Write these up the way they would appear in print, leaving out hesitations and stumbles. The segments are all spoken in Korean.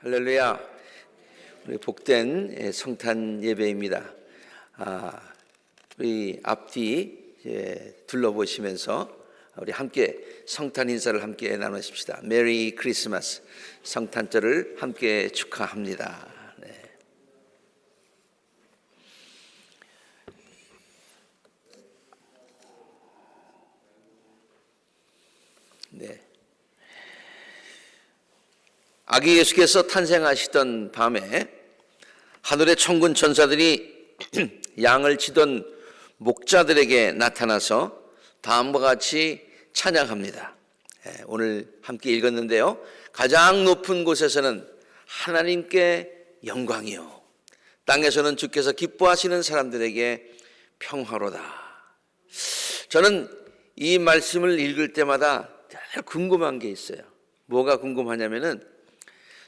할렐루야. 우리 복된 성탄 예배입니다. 우리 앞뒤 둘러보시면서 우리 함께 성탄 인사를 함께 나누십시다. 메리 크리스마스, 성탄절을 함께 축하합니다. 네. 아기 예수께서 탄생하시던 밤에 하늘의 천군 천사들이 양을 치던 목자들에게 나타나서 다음과 같이 찬양합니다. 오늘 함께 읽었는데요, 가장 높은 곳에서는 하나님께 영광이요, 땅에서는 주께서 기뻐하시는 사람들에게 평화로다. 저는 이 말씀을 읽을 때마다 늘 궁금한 게 있어요. 뭐가 궁금하냐면은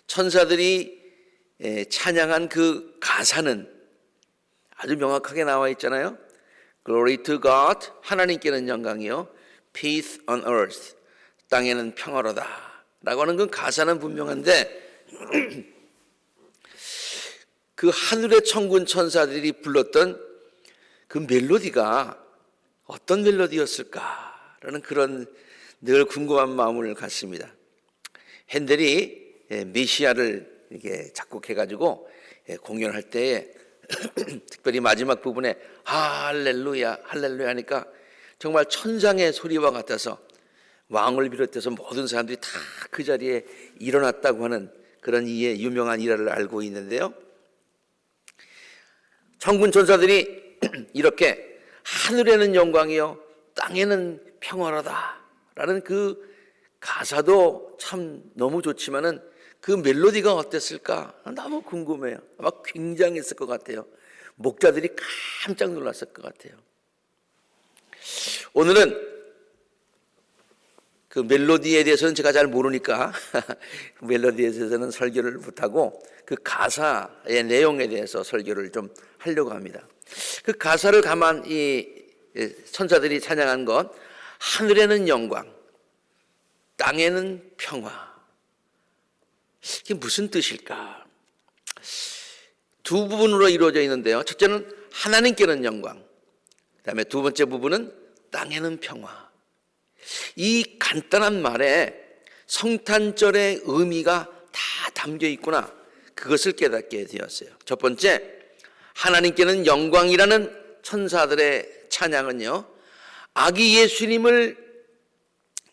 천사들이 찬양한 그 가사는 아주 명확하게 나와 있잖아요. Glory to God, 하나님께는 영광이요, Peace on earth, 땅에는 평화로다 라고 하는 그 가사는 분명한데 그 하늘의 천군 천사들이 불렀던 그 멜로디가 어떤 멜로디였을까라는 그런 늘 궁금한 마음을 갖습니다. 핸델이 메시아를 이렇게 작곡해가지고 공연할 때에 특별히 마지막 부분에 할렐루야 할렐루야 하니까 정말 천상의 소리와 같아서 왕을 비롯해서 모든 사람들이 다 그 자리에 일어났다고 하는 그런 이의 유명한 일화를 알고 있는데요, 천군 천사들이 이렇게 하늘에는 영광이요 땅에는 평화로다 라는 그 가사도 참 너무 좋지만은 그 멜로디가 어땠을까 너무 궁금해요. 아마 굉장했을 것 같아요. 목자들이 깜짝 놀랐을 것 같아요. 오늘은 그 멜로디에 대해서는 제가 잘 모르니까 멜로디에 대해서는 설교를 못하고 그 가사의 내용에 대해서 설교를 좀 하려고 합니다. 그 가사를 가만히 천사들이 찬양한 것, 하늘에는 영광, 땅에는 평화, 이게 무슨 뜻일까? 두 부분으로 이루어져 있는데요, 첫째는 하나님께는 영광, 그 다음에 두 번째 부분은 땅에는 평화. 이 간단한 말에 성탄절의 의미가 다 담겨 있구나, 그것을 깨닫게 되었어요. 첫 번째, 하나님께는 영광이라는 천사들의 찬양은요, 아기 예수님을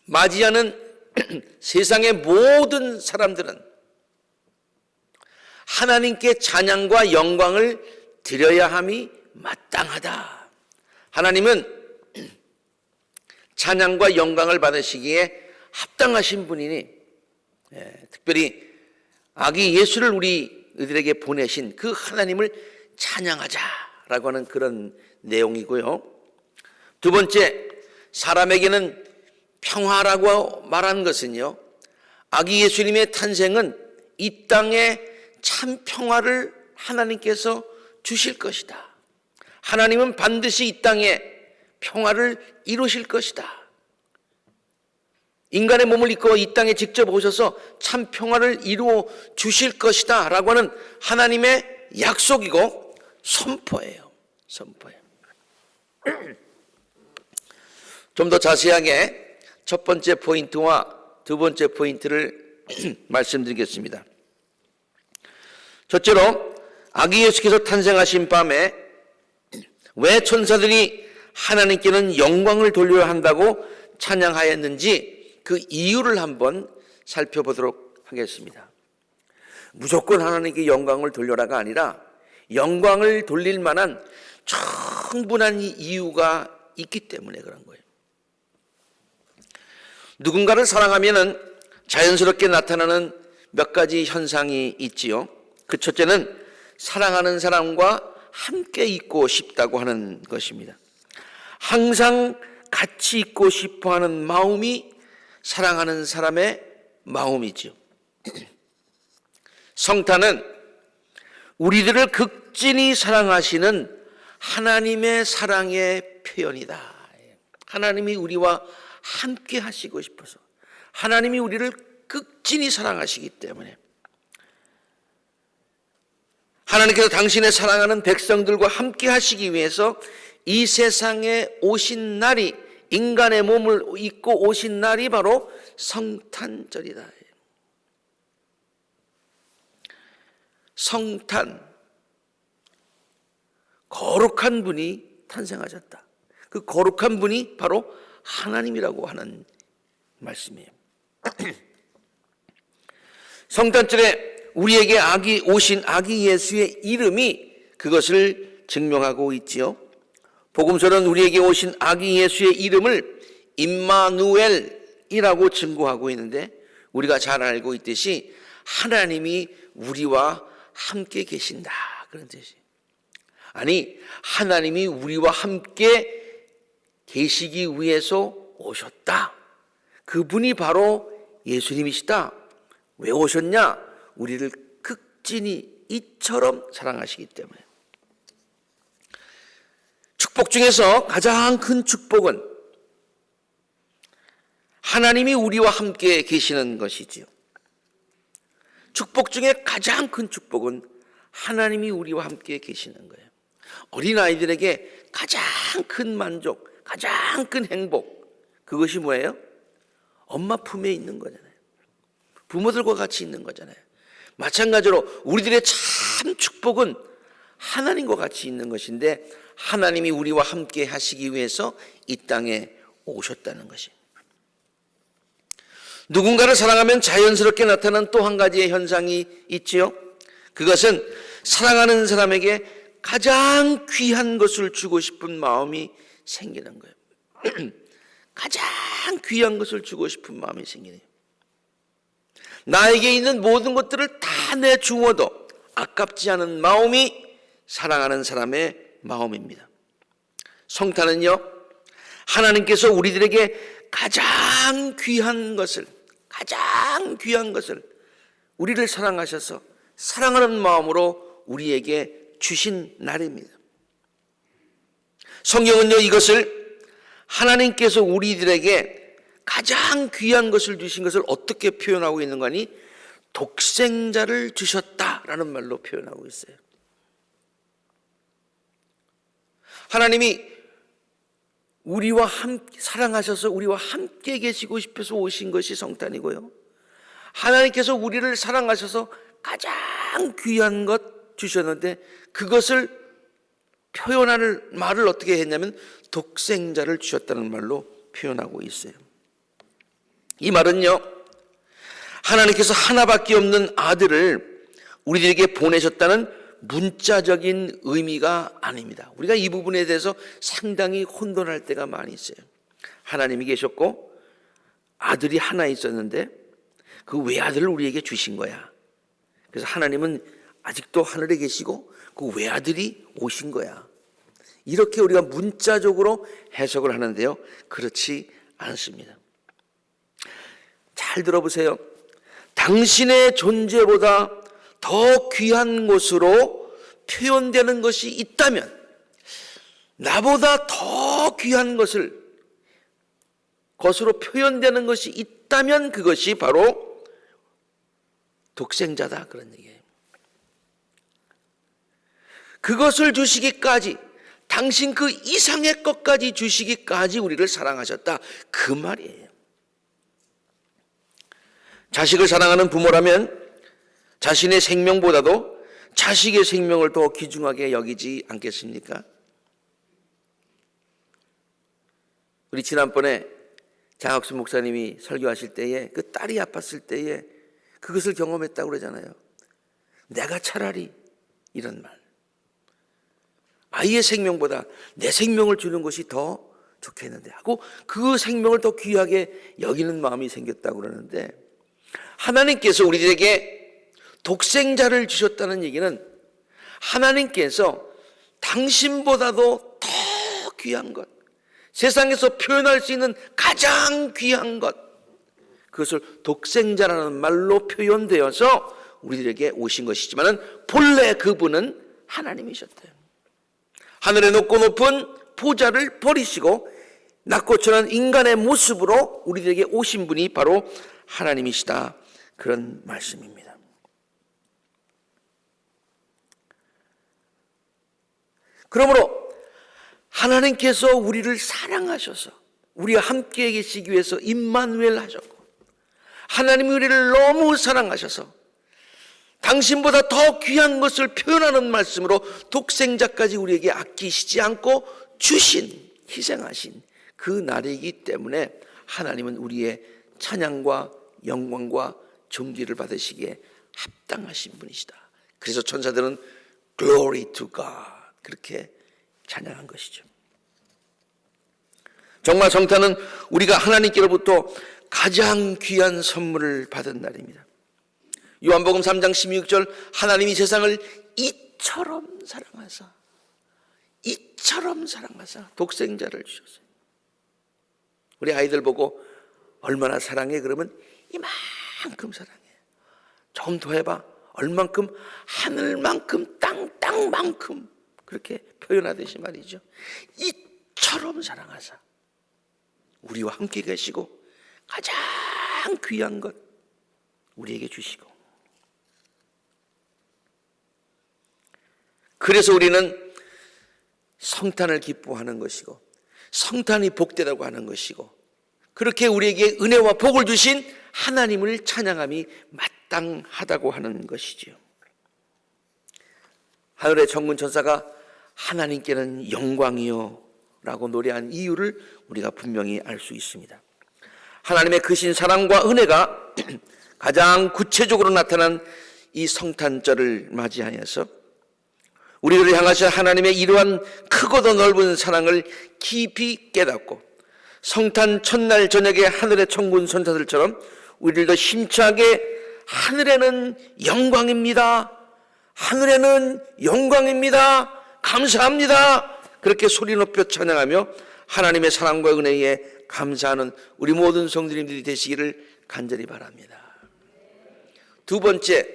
맞이하는 세상의 모든 사람들은 하나님께 찬양과 영광을 드려야 함이 마땅하다. 하나님은 찬양과 영광을 받으시기에 합당하신 분이니 특별히 아기 예수를 우리들에게 보내신 그 하나님을 찬양하자라고 하는 그런 내용이고요. 두 번째, 사람에게는 평화라고 말한 것은요, 아기 예수님의 탄생은 이 땅에 참 평화를 하나님께서 주실 것이다. 하나님은 반드시 이 땅에 평화를 이루실 것이다. 인간의 몸을 입고 이 땅에 직접 오셔서 참 평화를 이루어 주실 것이다 라고 하는 하나님의 약속이고 선포예요. 선포예요. 좀 더 자세하게 첫 번째 포인트와 두 번째 포인트를 말씀드리겠습니다. 첫째로, 아기 예수께서 탄생하신 밤에 왜 천사들이 하나님께는 영광을 돌려야 한다고 찬양하였는지 그 이유를 한번 살펴보도록 하겠습니다. 무조건 하나님께 영광을 돌려라가 아니라 영광을 돌릴 만한 충분한 이유가 있기 때문에 그런 거예요. 누군가를 사랑하면은 자연스럽게 나타나는 몇 가지 현상이 있지요. 그 첫째는 사랑하는 사람과 함께 있고 싶다고 하는 것입니다. 항상 같이 있고 싶어 하는 마음이 사랑하는 사람의 마음이죠. 성탄은 우리들을 극진히 사랑하시는 하나님의 사랑의 표현이다. 하나님이 우리와 함께 하시고 싶어서, 하나님이 우리를 극진히 사랑하시기 때문에 하나님께서 당신의 사랑하는 백성들과 함께 하시기 위해서 이 세상에 오신 날이, 인간의 몸을 입고 오신 날이 바로 성탄절이다. 성탄, 거룩한 분이 탄생하셨다. 그 거룩한 분이 바로 하나님이라고 하는 말씀이에요. 성탄절에 우리에게 오신 아기 예수의 이름이 그것을 증명하고 있지요. 복음서는 우리에게 오신 아기 예수의 이름을 임마누엘이라고 증거하고 있는데, 우리가 잘 알고 있듯이 하나님이 우리와 함께 계신다, 그런 뜻이에요. 아니, 하나님이 우리와 함께 계시기 위해서 오셨다. 그분이 바로 예수님이시다. 왜 오셨냐? 우리를 극진히 이처럼 사랑하시기 때문에. 축복 중에서 가장 큰 축복은 하나님이 우리와 함께 계시는 것이지요. 축복 중에 가장 큰 축복은 하나님이 우리와 함께 계시는 거예요. 어린아이들에게 가장 큰 만족, 가장 큰 행복, 그것이 뭐예요? 엄마 품에 있는 거잖아요. 부모들과 같이 있는 거잖아요. 마찬가지로 우리들의 참 축복은 하나님과 같이 있는 것인데, 하나님이 우리와 함께 하시기 위해서 이 땅에 오셨다는 것입니다. 누군가를 사랑하면 자연스럽게 나타나는 또 한 가지의 현상이 있지요. 그것은 사랑하는 사람에게 가장 귀한 것을 주고 싶은 마음이 생기는 거예요. 가장 귀한 것을 주고 싶은 마음이 생기네요. 나에게 있는 모든 것들을 다 내주어도 아깝지 않은 마음이 사랑하는 사람의 마음입니다. 성탄은요, 하나님께서 우리들에게 가장 귀한 것을 우리를 사랑하셔서 사랑하는 마음으로 우리에게 주신 날입니다. 성경은요, 이것을 하나님께서 우리들에게 가장 귀한 것을 주신 것을 어떻게 표현하고 있는 거니? 독생자를 주셨다라는 말로 표현하고 있어요. 하나님이 우리와 함께 사랑하셔서 우리와 함께 계시고 싶어서 오신 것이 성탄이고요, 하나님께서 우리를 사랑하셔서 가장 귀한 것 주셨는데, 그것을 표현하는 말을 어떻게 했냐면 독생자를 주셨다는 말로 표현하고 있어요. 이 말은요, 하나님께서 하나밖에 없는 아들을 우리들에게 보내셨다는 문자적인 의미가 아닙니다. 우리가 이 부분에 대해서 상당히 혼돈할 때가 많이 있어요. 하나님이 계셨고 아들이 하나 있었는데 그 외아들을 우리에게 주신 거야. 그래서 하나님은 아직도 하늘에 계시고 그 외아들이 오신 거야. 이렇게 우리가 문자적으로 해석을 하는데요, 그렇지 않습니다. 잘 들어보세요. 당신의 존재보다 더 귀한 것으로 표현되는 것이 있다면, 나보다 더 귀한 것으로 표현되는 것이 있다면 그것이 바로 독생자다, 그런 얘기예요. 그것을 주시기까지, 당신 그 이상의 것까지 주시기까지 우리를 사랑하셨다, 그 말이에요. 자식을 사랑하는 부모라면 자신의 생명보다도 자식의 생명을 더 귀중하게 여기지 않겠습니까? 우리 지난번에 장학순 목사님이 설교하실 때에 그 딸이 아팠을 때에 그것을 경험했다고 그러잖아요. 내가 차라리, 이런 말, 아이의 생명보다 내 생명을 주는 것이 더 좋겠는데 하고 그 생명을 더 귀하게 여기는 마음이 생겼다고 그러는데, 하나님께서 우리들에게 독생자를 주셨다는 얘기는 하나님께서 당신보다도 더 귀한 것, 세상에서 표현할 수 있는 가장 귀한 것, 그것을 독생자라는 말로 표현되어서 우리들에게 오신 것이지만 본래 그분은 하나님이셨대요. 하늘에 높고 높은 보좌를 버리시고 낮고 천한 인간의 모습으로 우리들에게 오신 분이 바로 하나님이시다, 그런 말씀입니다. 그러므로 하나님께서 우리를 사랑하셔서 우리와 함께 계시기 위해서 임마누엘 하셨고, 하나님이 우리를 너무 사랑하셔서 당신보다 더 귀한 것을 표현하는 말씀으로 독생자까지 우리에게 아끼시지 않고 주신, 희생하신 그 날이기 때문에 하나님은 우리의 찬양과 영광과 존귀를 받으시기에 합당하신 분이시다. 그래서 천사들은 Glory to God 그렇게 찬양한 것이죠. 정말 성탄은 우리가 하나님께로부터 가장 귀한 선물을 받은 날입니다. 요한복음 3장 16절, 하나님이 세상을 이처럼 사랑하사 독생자를 주셨어요. 우리 아이들 보고 얼마나 사랑해? 그러면 이만큼 사랑해. 조금 더 해봐. 얼만큼? 하늘만큼, 땅만큼 그렇게 표현하듯이 말이죠. 이처럼 사랑하사 우리와 함께 계시고 가장 귀한 것 우리에게 주시고, 그래서 우리는 성탄을 기뻐하는 것이고 성탄이 복되다고 하는 것이고, 그렇게 우리에게 은혜와 복을 주신 하나님을 찬양함이 마땅하다고 하는 것이지요. 하늘의 천군 천사가 하나님께는 영광이요 라고 노래한 이유를 우리가 분명히 알 수 있습니다. 하나님의 크신 사랑과 은혜가 가장 구체적으로 나타난 이 성탄절을 맞이하여서 우리들을 향하신 하나님의 이러한 크고도 넓은 사랑을 깊이 깨닫고 성탄 첫날 저녁에 하늘의 천군 천사들처럼 우리들도 힘차게 하늘에는 영광입니다, 하늘에는 영광입니다, 감사합니다, 그렇게 소리 높여 찬양하며 하나님의 사랑과 은혜에 감사하는 우리 모든 성도님들이 되시기를 간절히 바랍니다. 두 번째,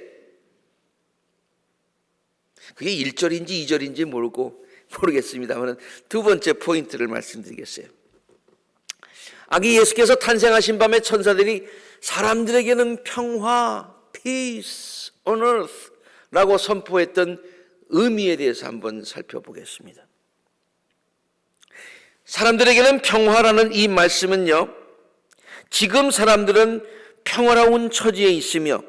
그게 1절인지 2절인지 모르겠습니다만 두 번째 포인트를 말씀드리겠어요. 아기 예수께서 탄생하신 밤에 천사들이 사람들에게는 평화, peace on earth 라고 선포했던 의미에 대해서 한번 살펴보겠습니다. 사람들에게는 평화라는 이 말씀은요, 지금 사람들은 평화로운 처지에 있으며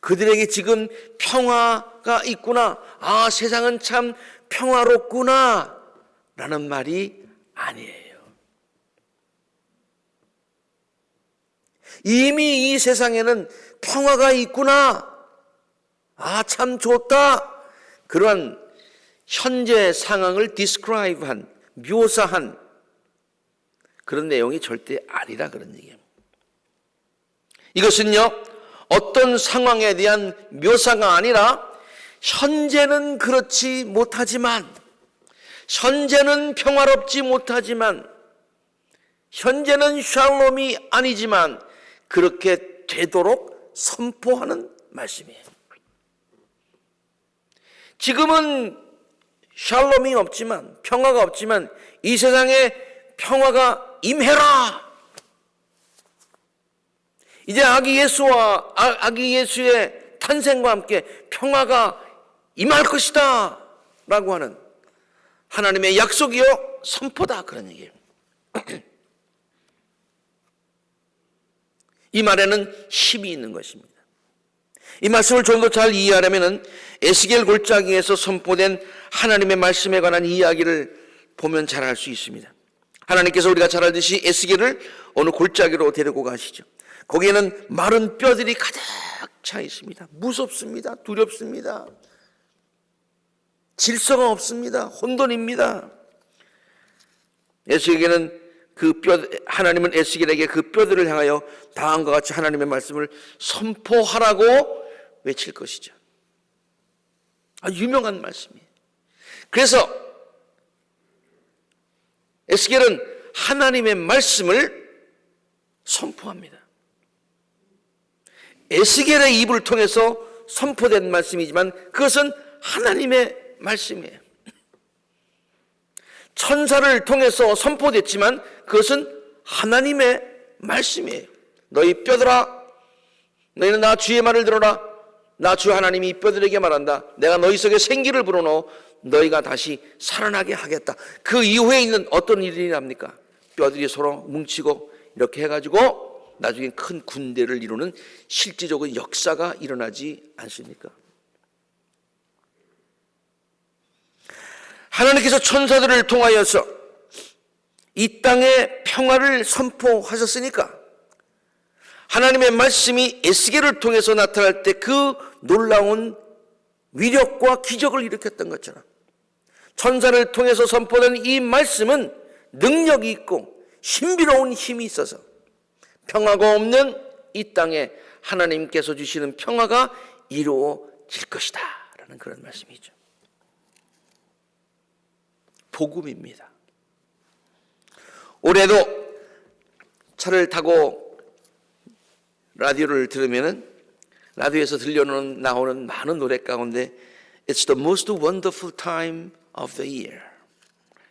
그들에게 지금 평화가 있구나, 아 세상은 참 평화롭구나 라는 말이 아니에요. 이미 이 세상에는 평화가 있구나, 아 참 좋다, 그런 현재 상황을 describe한, 묘사한 그런 내용이 절대 아니라 그런 얘기예요. 이것은요, 어떤 상황에 대한 묘사가 아니라 현재는 그렇지 못하지만, 현재는 평화롭지 못하지만, 현재는 샬롬이 아니지만 그렇게 되도록 선포하는 말씀이에요. 지금은 샬롬이 없지만, 평화가 없지만 이 세상에 평화가 임해라. 이제 아기 예수의 탄생과 함께 평화가 임할 것이다 라고 하는 하나님의 약속이요 선포다, 그런 얘기예요. 이 말에는 힘이 있는 것입니다. 이 말씀을 좀 더 잘 이해하려면 에스겔 골짜기에서 선포된 하나님의 말씀에 관한 이야기를 보면 잘 알 수 있습니다. 하나님께서 우리가 잘 알듯이 에스겔을 어느 골짜기로 데리고 가시죠. 거기에는 마른 뼈들이 가득 차 있습니다. 무섭습니다. 두렵습니다. 질서가 없습니다. 혼돈입니다. 에스겔은 하나님은 에스겔에게 그 뼈들을 향하여 다음과 같이 하나님의 말씀을 선포하라고 외칠 것이죠. 아주 유명한 말씀이에요. 그래서 에스겔은 하나님의 말씀을 선포합니다. 에스겔의 입을 통해서 선포된 말씀이지만 그것은 하나님의 말씀이에요. 천사를 통해서 선포됐지만 그것은 하나님의 말씀이에요. 너희 뼈들아, 너희는 나 주의 말을 들어라. 나 주 하나님이 뼈들에게 말한다. 내가 너희 속에 생기를 불어넣어 너희가 다시 살아나게 하겠다. 그 이후에 있는 어떤 일이 일어납니까? 뼈들이 서로 뭉치고 이렇게 해가지고 나중에 큰 군대를 이루는 실질적인 역사가 일어나지 않습니까? 하나님께서 천사들을 통하여서 이 땅에 평화를 선포하셨으니까 하나님의 말씀이 에스겔을 통해서 나타날 때 그 놀라운 위력과 기적을 일으켰던 것처럼 천사를 통해서 선포된 이 말씀은 능력이 있고 신비로운 힘이 있어서 평화가 없는 이 땅에 하나님께서 주시는 평화가 이루어질 것이다 라는 그런 말씀이죠. 복음입니다. 올해도 차를 타고 라디오를 들으면은 라디오에서 나오는 많은 노래 가운데 It's the most wonderful time of the year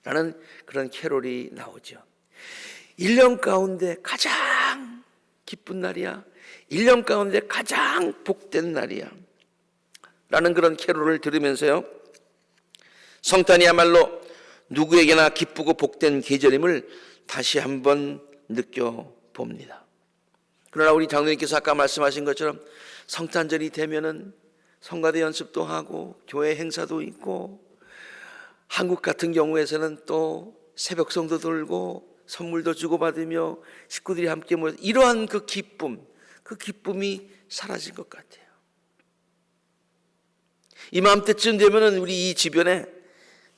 라는 그런 캐롤이 나오죠. 1년 가운데 가장 기쁜 날이야. 1년 가운데 가장 복된 날이야. 라는 그런 캐롤을 들으면서요. 성탄이야말로 누구에게나 기쁘고 복된 계절임을 다시 한번 느껴봅니다. 그러나 우리 장로님께서 아까 말씀하신 것처럼 성탄절이 되면은 성가대 연습도 하고 교회 행사도 있고 한국 같은 경우에서는 또 새벽성도 돌고 선물도 주고받으며 식구들이 함께 모여서 이러한 그 기쁨이 사라진 것 같아요. 이맘때쯤 되면은 우리 이 주변에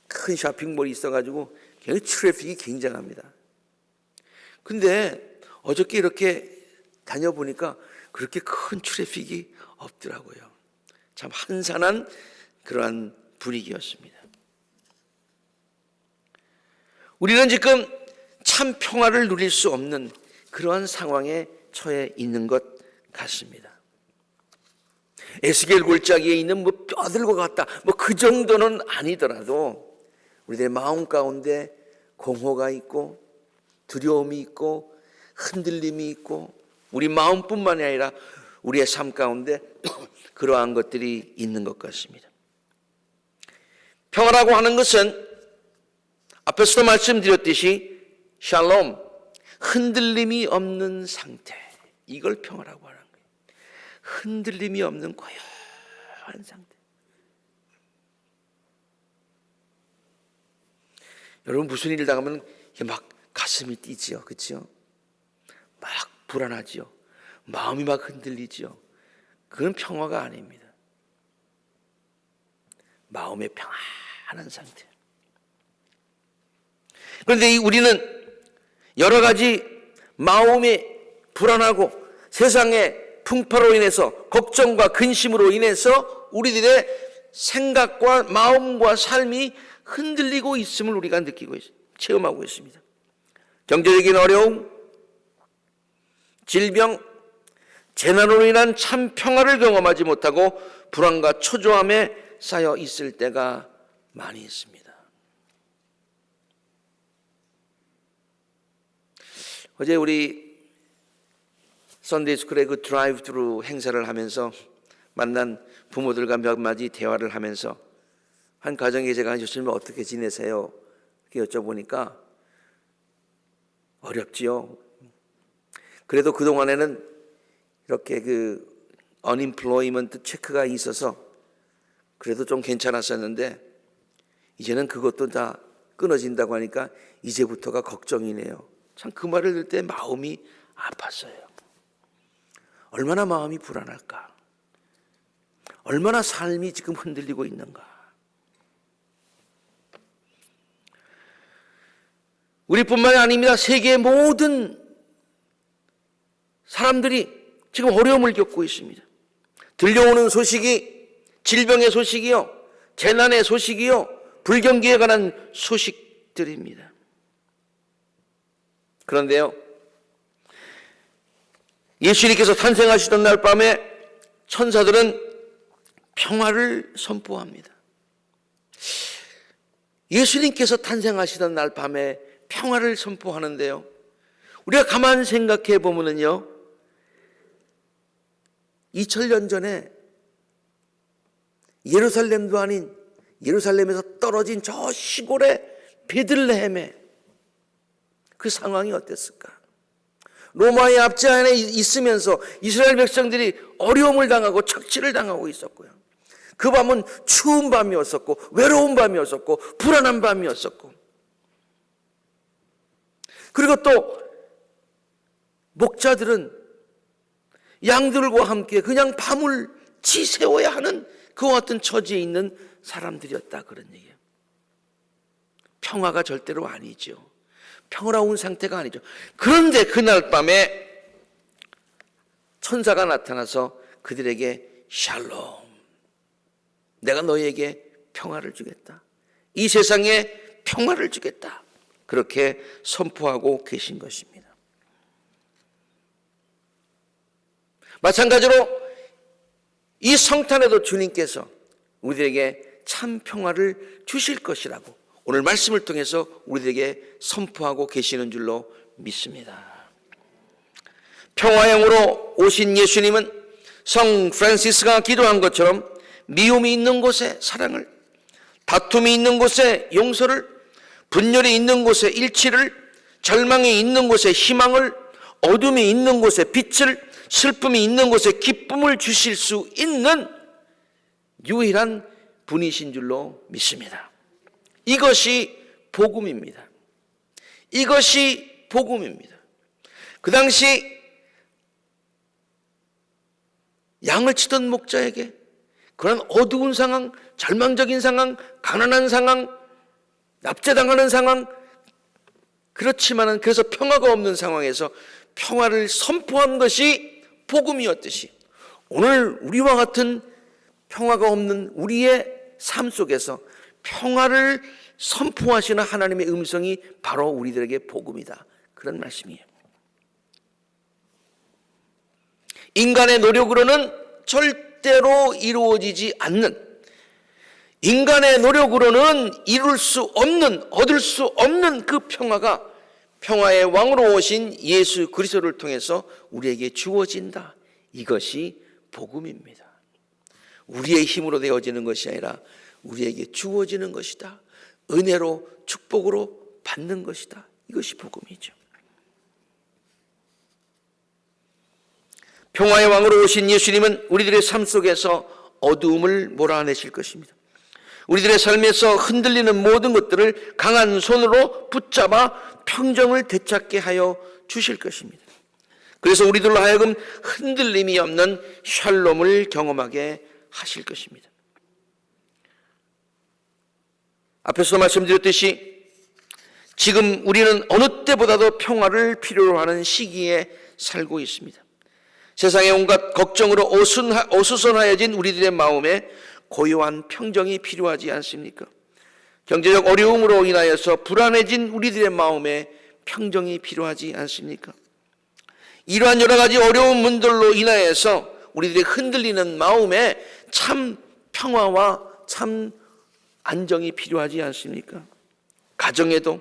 큰 쇼핑몰이 있어가지고 굉장히 트래픽이 굉장합니다. 근데 어저께 이렇게 다녀보니까 그렇게 큰 트래픽이 없더라고요. 참 한산한 그러한 분위기였습니다. 우리는 지금 참 평화를 누릴 수 없는 그러한 상황에 처해 있는 것 같습니다. 에스겔 골짜기에 있는 뭐 뼈들과 같다, 뭐 그 정도는 아니더라도 우리들의 마음 가운데 공허가 있고 두려움이 있고 흔들림이 있고 우리 마음뿐만이 아니라 우리의 삶 가운데 그러한 것들이 있는 것 같습니다. 평화라고 하는 것은 앞에서도 말씀드렸듯이 샬롬, 흔들림이 없는 상태, 이걸 평화라고 하는 거예요. 흔들림이 없는 고요한 상태. 여러분 무슨 일 당하면 막 가슴이 뛰지요, 그렇죠? 막 불안하지요. 마음이 막 흔들리지요. 그건 평화가 아닙니다. 마음의 평안한 상태. 그런데 우리는 여러 가지 마음이 불안하고 세상의 풍파로 인해서 걱정과 근심으로 인해서 우리들의 생각과 마음과 삶이 흔들리고 있음을 우리가 느끼고 체험하고 있습니다. 경제적인 어려움, 질병, 재난으로 인한 참 평화를 경험하지 못하고 불안과 초조함에 쌓여 있을 때가 많이 있습니다. 어제 우리 선데이 스쿨의 그 드라이브 트루 행사를 하면서 만난 부모들과 몇 마디 대화를 하면서 한 가정에 제가 요즘 어떻게 지내세요? 이렇게 여쭤보니까 어렵지요. 그래도 그동안에는 이렇게 그 unemployment 체크가 있어서 그래도 좀 괜찮았었는데 이제는 그것도 다 끊어진다고 하니까 이제부터가 걱정이네요. 참 그 말을 들을 때 마음이 아팠어요. 얼마나 마음이 불안할까? 얼마나 삶이 지금 흔들리고 있는가? 우리뿐만이 아닙니다. 세계의 모든 사람들이 지금 어려움을 겪고 있습니다. 들려오는 소식이 질병의 소식이요, 재난의 소식이요, 불경기에 관한 소식들입니다. 그런데요, 예수님께서 탄생하시던 날 밤에 천사들은 평화를 선포합니다. 예수님께서 탄생하시던 날 밤에 평화를 선포하는데요, 우리가 가만히 생각해 보면은요, 2000년 전에 예루살렘도 아닌 예루살렘에서 떨어진 저 시골의 베들레헴의 그 상황이 어땠을까? 로마의 압제 안에 있으면서 이스라엘 백성들이 어려움을 당하고 착취를 당하고 있었고요. 그 밤은 추운 밤이었었고 외로운 밤이었었고 불안한 밤이었었고, 그리고 또 목자들은 양들과 함께 그냥 밤을 지새워야 하는 그와 같은 처지에 있는 사람들이었다, 그런 얘기예요. 평화가 절대로 아니죠. 평화로운 상태가 아니죠. 그런데 그날 밤에 천사가 나타나서 그들에게 샬롬, 내가 너희에게 평화를 주겠다, 이 세상에 평화를 주겠다, 그렇게 선포하고 계신 것입니다. 마찬가지로 이 성탄에도 주님께서 우리에게 참 평화를 주실 것이라고 오늘 말씀을 통해서 우리에게 선포하고 계시는 줄로 믿습니다. 평화형으로 오신 예수님은 성 프란시스가 기도한 것처럼 미움이 있는 곳에 사랑을, 다툼이 있는 곳에 용서를, 분열이 있는 곳에 일치를, 절망이 있는 곳에 희망을, 어둠이 있는 곳에 빛을, 슬픔이 있는 곳에 기쁨을 주실 수 있는 유일한 분이신 줄로 믿습니다. 이것이 복음입니다. 이것이 복음입니다. 그 당시 양을 치던 목자에게 그런 어두운 상황, 절망적인 상황, 가난한 상황, 납치당하는 상황, 그렇지만은 그래서 평화가 없는 상황에서 평화를 선포한 것이 복음이었듯이, 오늘 우리와 같은 평화가 없는 우리의 삶 속에서 평화를 선포하시는 하나님의 음성이 바로 우리들에게 복음이다, 그런 말씀이에요. 인간의 노력으로는 절대로 이루어지지 않는, 인간의 노력으로는 이룰 수 없는, 얻을 수 없는 그 평화가 평화의 왕으로 오신 예수 그리스도를 통해서 우리에게 주어진다. 이것이 복음입니다. 우리의 힘으로 되어지는 것이 아니라 우리에게 주어지는 것이다. 은혜로, 축복으로 받는 것이다. 이것이 복음이죠. 평화의 왕으로 오신 예수님은 우리들의 삶 속에서 어두움을 몰아내실 것입니다. 우리들의 삶에서 흔들리는 모든 것들을 강한 손으로 붙잡아 평정을 되찾게 하여 주실 것입니다. 그래서 우리들로 하여금 흔들림이 없는 샬롬을 경험하게 하실 것입니다. 앞에서 말씀드렸듯이 지금 우리는 어느 때보다도 평화를 필요로 하는 시기에 살고 있습니다. 세상의 온갖 걱정으로 어수선하여진 우리들의 마음에 고요한 평정이 필요하지 않습니까? 경제적 어려움으로 인하여서 불안해진 우리들의 마음에 평정이 필요하지 않습니까? 이러한 여러 가지 어려운 문들로 인하여서 우리들의 흔들리는 마음에 참 평화와 참 안정이 필요하지 않습니까? 가정에도,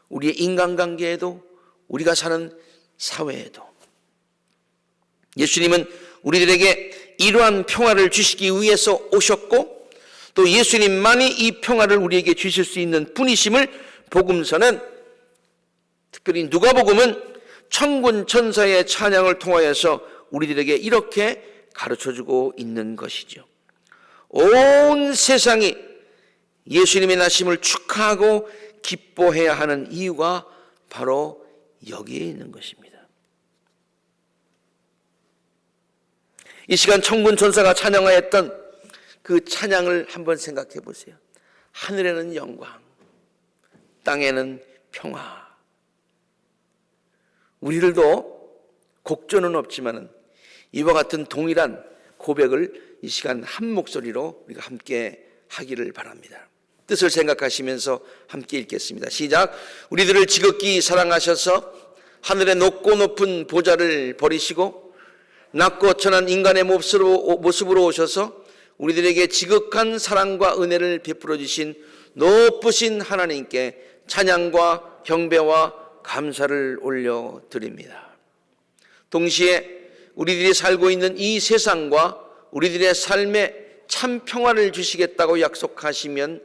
우리의 인간관계에도, 우리가 사는 사회에도. 예수님은 우리들에게 이러한 평화를 주시기 위해서 오셨고, 또 예수님만이 이 평화를 우리에게 주실 수 있는 분이심을 복음서는, 특별히 누가복음은 천군 천사의 찬양을 통하여서 우리들에게 이렇게 가르쳐주고 있는 것이죠. 온 세상이 예수님의 나심을 축하하고 기뻐해야 하는 이유가 바로 여기에 있는 것입니다. 이 시간 천군 천사가 찬양하였던 그 찬양을 한번 생각해 보세요. 하늘에는 영광, 땅에는 평화. 우리들도 곡조는 없지만은 이와 같은 동일한 고백을 이 시간 한 목소리로 우리가 함께 하기를 바랍니다. 뜻을 생각하시면서 함께 읽겠습니다. 시작. 우리들을 지극히 사랑하셔서 하늘의 높고 높은 보좌를 버리시고 낮고 천한 인간의 모습으로 오셔서 우리들에게 지극한 사랑과 은혜를 베풀어 주신 높으신 하나님께 찬양과 경배와 감사를 올려드립니다. 동시에 우리들이 살고 있는 이 세상과 우리들의 삶의 참 평화를 주시겠다고 약속하시면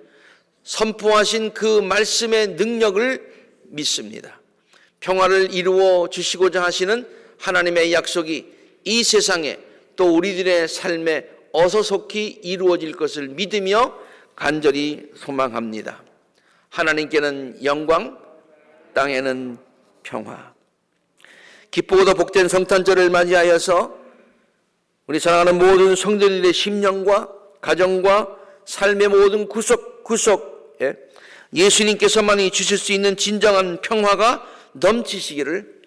선포하신 그 말씀의 능력을 믿습니다. 평화를 이루어 주시고자 하시는 하나님의 약속이 이 세상에 또 우리들의 삶에 어서속히 이루어질 것을 믿으며 간절히 소망합니다. 하나님께는 영광, 땅에는 평화. 기쁘고도 복된 성탄절을 맞이하여서 우리 사랑하는 모든 성도들의 심령과 가정과 삶의 모든 구석구석에 예수님께서만이 주실 수 있는 진정한 평화가 넘치시기를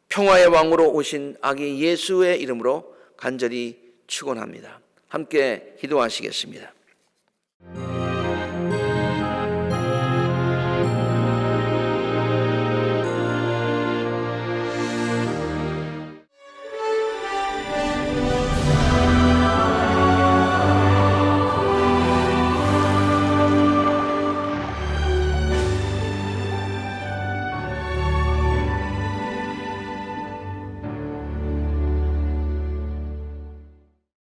평화의 왕으로 오신 아기 예수의 이름으로 간절히 축원합니다. 함께 기도하시겠습니다.